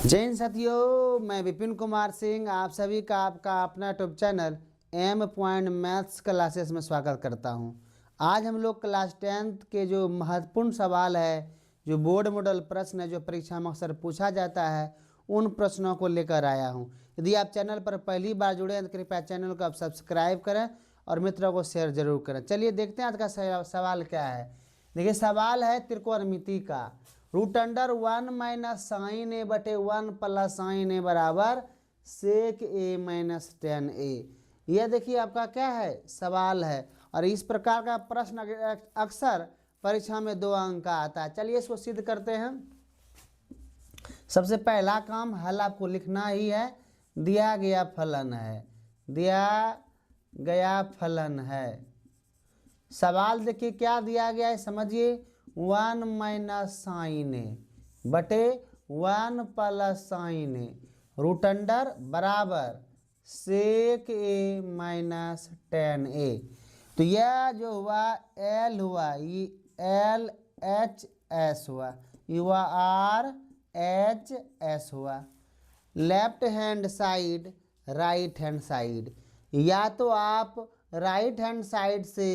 जय हिंद साथियों, मैं विपिन कुमार सिंह आप सभी का आपका अपना YouTube channel M point maths classes में स्वागत करता हूं। आज हम लोग क्लास 10th के जो महत्वपूर्ण सवाल है, जो बोर्ड मॉडल प्रश्न है, जो परीक्षा में अक्सर पूछा जाता है, उन प्रश्नों को लेकर आया हूं। यदि आप चैनल पर पहली बार जुड़े हैं तो कृपया चैनल को आप सब्सक्राइब करें और मित्रों को शेयर जरूर करें। चलिए देखते हैं आज का सवाल क्या है। देखिए, सवाल है त्रिकोणमिति का। रूट अंडर 1 माइनस साइन ए बटे 1 प्लस साइन ए बराबर सेक ए माइनस टेन ए। यह देखिए आपका क्या है, सवाल है। और इस प्रकार का प्रश्न अक्सर परीक्षा में 2 अंक का आता है। चलिए इसको सिद्ध करते हैं। सबसे पहला काम हल आपको लिखना ही है। दिया गया फलन है, दिया गया फलन है। सवाल देखिए क्या दिया गया है, समझिए। 1 माइनस साइन ए बटे 1 प्लस साइन ए रूट अंडर बराबर सेक ए माइनस टेन ए। तो यह जो हुआ एल हुआ, ये एल एच एस हुआ, ये हुआ आर एच एस हुआ। Left hand side right hand side, या तो आप राइट हैंड साइड से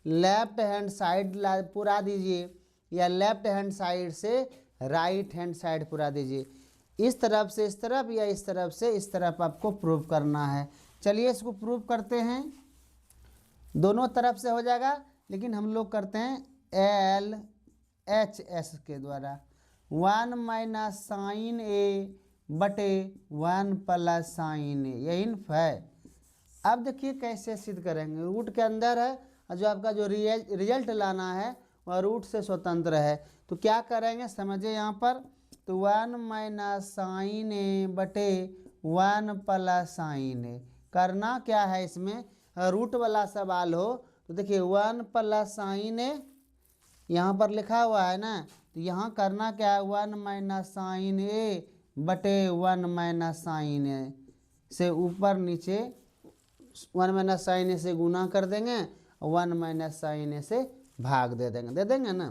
लेफ्ट हैंड साइड पूरा दीजिए या लेफ्ट हैंड साइड से राइट हैंड साइड पूरा दीजिए। इस तरफ से इस तरफ या इस तरफ से इस तरफ आपको प्रूव करना है। चलिए इसको प्रूव करते हैं। दोनों तरफ से हो जाएगा, लेकिन हम लोग करते हैं एल एच एस के द्वारा। 1 माइनस साइन ए बटे 1 प्लस साइन ए, यही है। अब देखिए कैसे सिद्ध करेंगे। रूट के अंदर है और जो आपका जो रिजल्ट लाना है वह रूट से स्वतंत्र है। तो क्या करेंगे समझिए यहाँ पर। तो 1 माइनस साइन ए बटे 1 प्लस साइन ए। करना क्या है इसमें, रूट वाला सवाल हो तो देखिए 1 प्लस साइन ए यहाँ पर लिखा हुआ है ना। तो यहाँ करना क्या है, 1 माइनस साइन ए बटे 1 माइनस साइन ए से ऊपर नीचे 1 माइनस साइन ए से गुना कर देंगे और 1 माइनस साइन ए से भाग दे देंगे ना।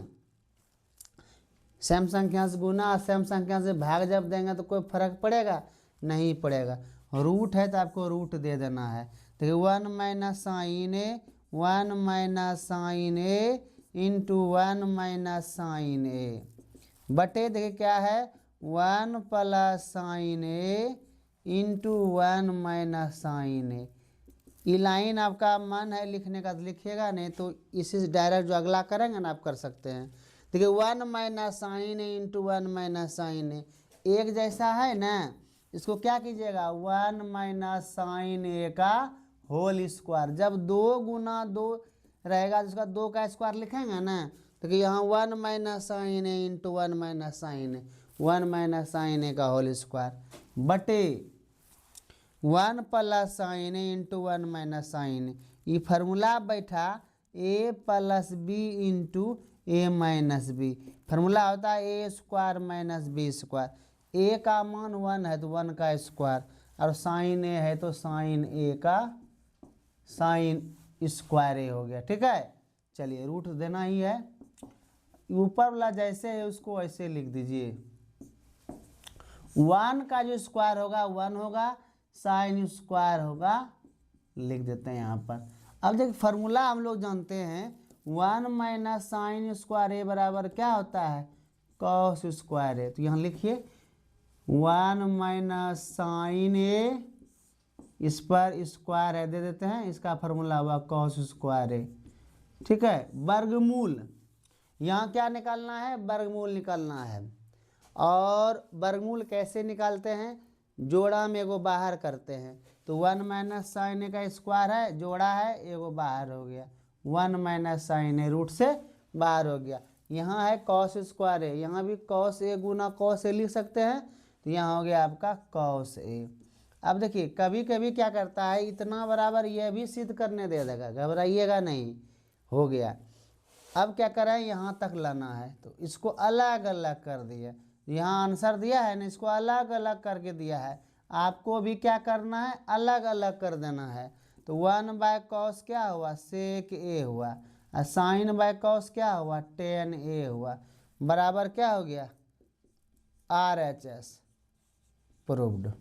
सेम संख्या से गुना, सेम संख्या से भाग जब देंगे तो कोई फर्क पड़ेगा नहीं पड़ेगा। रूट है तो आपको रूट दे देना है। देखिए 1 माइनस साइन ए, 1 माइनस साइन ए इंटू 1 माइनस साइन ए बटे देखिए क्या है 1 प्लस साइन ए इंटू 1 माइनस साइन ए। ये लाइन आपका मन है लिखने का तो लिखिएगा, नहीं तो इसी से डायरेक्ट जो अगला करेंगे ना आप कर सकते हैं। देखिए 1 माइनस साइन ए इंटू 1 माइनस साइन ए एक जैसा है ना। इसको क्या कीजिएगा, 1 माइनस साइन ए का होल स्क्वायर। जब 2 गुना 2 रहेगा जिसका 2 का स्क्वायर लिखेंगे ना, तो कि यहाँ 1 माइनस साइन ए इंटू 1 माइनस साइन ए, 1 माइनस साइन ए का होल स्क्वायर बटे 1 प्लस साइन ए इंटू 1 माइनस साइन ए। ये फार्मूला बैठा ए प्लस बी इंटू ए माइनस बी। फार्मूला होता है ए स्क्वायर माइनस बी स्क्वायर। ए का मान 1 है तो 1 का स्क्वायर, और साइन ए है तो साइन ए का साइन स्क्वायर ए हो गया। ठीक है, चलिए रूट देना ही है। ऊपर वाला जैसे है उसको ऐसे लिख दीजिए। 1 का जो स्क्वायर होगा 1 होगा, साइन स्क्वायर होगा, लिख देते हैं यहाँ पर। अब देखिए फार्मूला हम लोग जानते हैं 1 माइनस साइन स्क्वायर ए बराबर क्या होता है, कॉस स्क्वायर ए। तो यहाँ लिखिए 1 माइनस साइन ए, इस पर स्क्वायर है दे देते हैं, इसका फार्मूला हुआ कॉस स्क्वायर ए। ठीक है, वर्गमूल यहाँ क्या निकालना है, वर्गमूल निकालना है। और वर्गमूल कैसे निकालते हैं, जोड़ा में एगो बाहर करते हैं। तो 1 माइनस साइन ए का स्क्वायर है, जोड़ा है, एगो बाहर हो गया। 1 माइनस साइन ए रूट से बाहर हो गया। यहाँ है कॉस स्क्वायर ए, यहाँ भी कॉस ए गुना कॉस ए लिख सकते हैं। तो यहाँ हो गया आपका कॉस ए। अब देखिए कभी कभी क्या करता है, इतना बराबर यह भी सिद्ध करने दे देगा, घबराइएगा नहीं। हो गया। अब क्या करें, यहाँ तक लाना है तो इसको अलग अलग कर दिया। यहाँ आंसर दिया है ना, इसको अलग अलग करके दिया है। आपको भी क्या करना है, अलग अलग कर देना है। तो 1 बाय कॉस क्या हुआ, सेक ए हुआ, और साइन बाय कॉस क्या हुआ, टेन ए हुआ, बराबर क्या हो गया, आर एच एस। प्रूव्ड।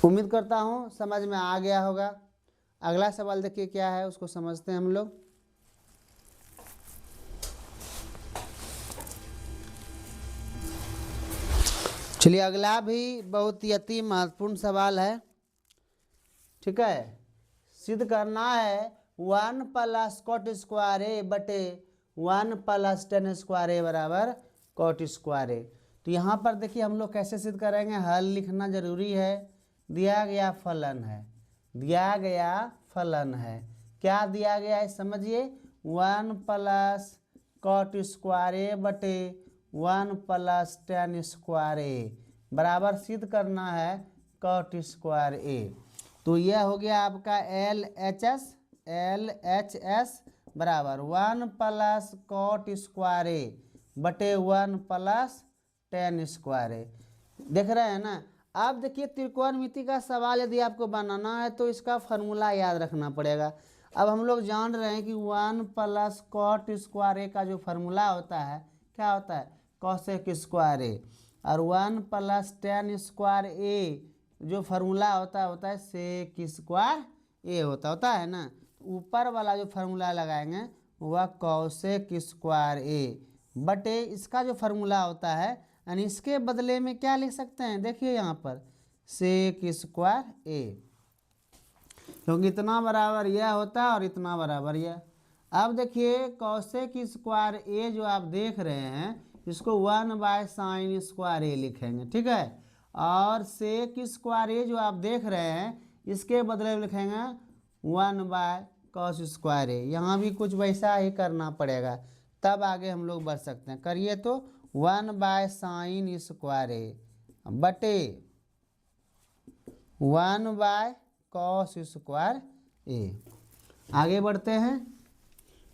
उम्मीद करता हूँ समझ में आ गया होगा। अगला सवाल देखिए क्या है, उसको समझते हैं हम लोग। चलिए अगला भी बहुत ही अति महत्वपूर्ण सवाल है। ठीक है, सिद्ध करना है 1 प्लस कॉट स्क्वायर ए बटे 1 प्लस टेन स्क्वायर ए बराबर कॉट स्क्वायर ए। तो यहाँ पर देखिए हम लोग कैसे सिद्ध करेंगे, हल लिखना जरूरी है। दिया गया फलन है, दिया गया फलन है, क्या दिया गया है समझिए, 1 प्लस कॉट स्क्वायर ए बटे 1 प्लस टेन स्क्वायर ए बराबर सिद्ध करना है कॉट स्क्वायर ए। तो यह हो गया आपका एल एच एस बराबर 1 प्लस कॉट स्क्वायर ए बटे 1 प्लस टेन स्क्वायर ए। देख रहे हैं ना। अब देखिए त्रिकोणमिति का सवाल यदि आपको बनाना है तो इसका फार्मूला याद रखना पड़ेगा। अब हम लोग जान रहे हैं कि 1 प्लस कॉट स्क्वायर ए का जो फार्मूला होता है क्या होता है, कॉसेक स्क्वायर ए, और 1 प्लस टेन स्क्वायर ए जो फार्मूला होता है सेक स्क्वायर ए होता है ना। ऊपर वाला जो फार्मूला लगाएंगे वह कॉसेक स्क्वायर ए बटे इसका जो फार्मूला होता है, यानी इसके बदले में क्या लिख सकते हैं, देखिए यहाँ पर सेक स्क्वायर ए, क्योंकि इतना बराबर यह होता है और इतना बराबर यह। अब देखिए कॉसेक स्क्वायर ए जो आप देख रहे हैं इसको 1 बाय साइन स्क्वायर ए लिखेंगे। ठीक है, और सेक स्क्वायर ए जो आप देख रहे हैं इसके बदले में लिखेंगे 1 बाय कॉस स्क्वायर ए। यहाँ भी कुछ वैसा ही करना पड़ेगा, तब आगे हम लोग बढ़ सकते हैं। करिए तो 1 बाय साइन स्क्वायर ए बटे 1 बाय कॉस स्क्वायर ए। आगे बढ़ते हैं।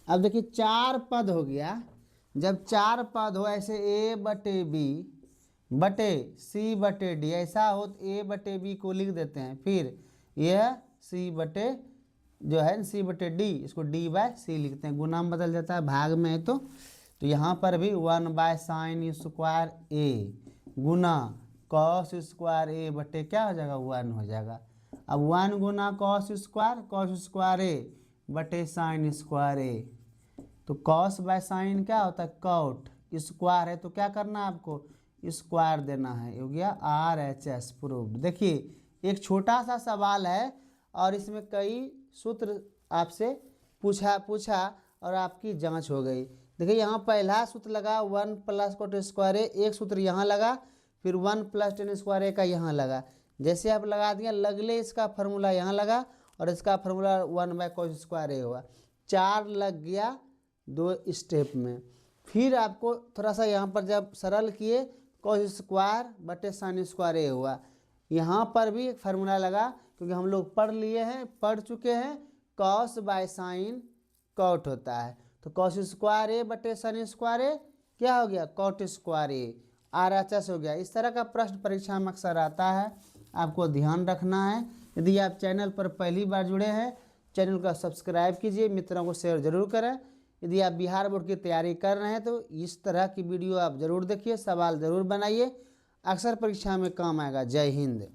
अब देखिए 4 पद हो गया। जब 4 पद हो ऐसे ए बटे बी बटे सी बटे डी ऐसा हो तो ए बटे बी को लिख देते हैं, फिर यह सी बटे जो है सी बटे डी, इसको डी बाय सी लिखते हैं। गुना में बदल जाता है भाग में है तो यहाँ पर भी 1 बाय साइन स्क्वायर ए गुना कॉस स्क्वायर ए बटे क्या हो जाएगा 1 हो जाएगा। अब 1 गुना कॉस स्क्वायर ए बटे साइन स्क्वायर ए, तो कॉस बाय साइन क्या होता है कॉट, स्क्वायर है तो क्या करना है आपको स्क्वायर देना है। हो गया RHS प्रूव्ड। देखिए एक छोटा सा सवाल है और इसमें कई सूत्र आपसे पूछा और आपकी जांच हो गई। देखिए यहाँ पहला सूत्र लगा 1 प्लस कॉट स्क्वायर ए, एक सूत्र यहाँ लगा, फिर 1 प्लस टेन स्क्वायर ए का यहाँ लगा। जैसे आप लगा दिया लगले इसका फार्मूला यहाँ लगा और इसका फार्मूला 1 बाय कॉस स्क्वायर ए हुआ। 4 लग गया 2 स्टेप में। फिर आपको थोड़ा सा यहाँ पर जब सरल किए कॉस स्क्वायर बटे साइन स्क्वायर ए हुआ। यहाँ पर भी एक फार्मूला लगा क्योंकि हम लोग पढ़ चुके हैं कॉस बाय साइन कॉट होता है, तो कॉस स्क्वायर ए बटे साइन स्क्वायर ए क्या हो गया कॉट स्क्वायर ए, RHS हो गया। इस तरह का प्रश्न परीक्षा में अक्सर आता है, आपको ध्यान रखना है। यदि आप चैनल पर पहली बार जुड़े हैं चैनल को सब्सक्राइब कीजिए, मित्रों को शेयर जरूर करें। यदि आप बिहार बोर्ड की तैयारी कर रहे हैं तो इस तरह की वीडियो आप ज़रूर देखिए, सवाल ज़रूर बनाइए, अक्सर परीक्षा में काम आएगा। जय हिंद।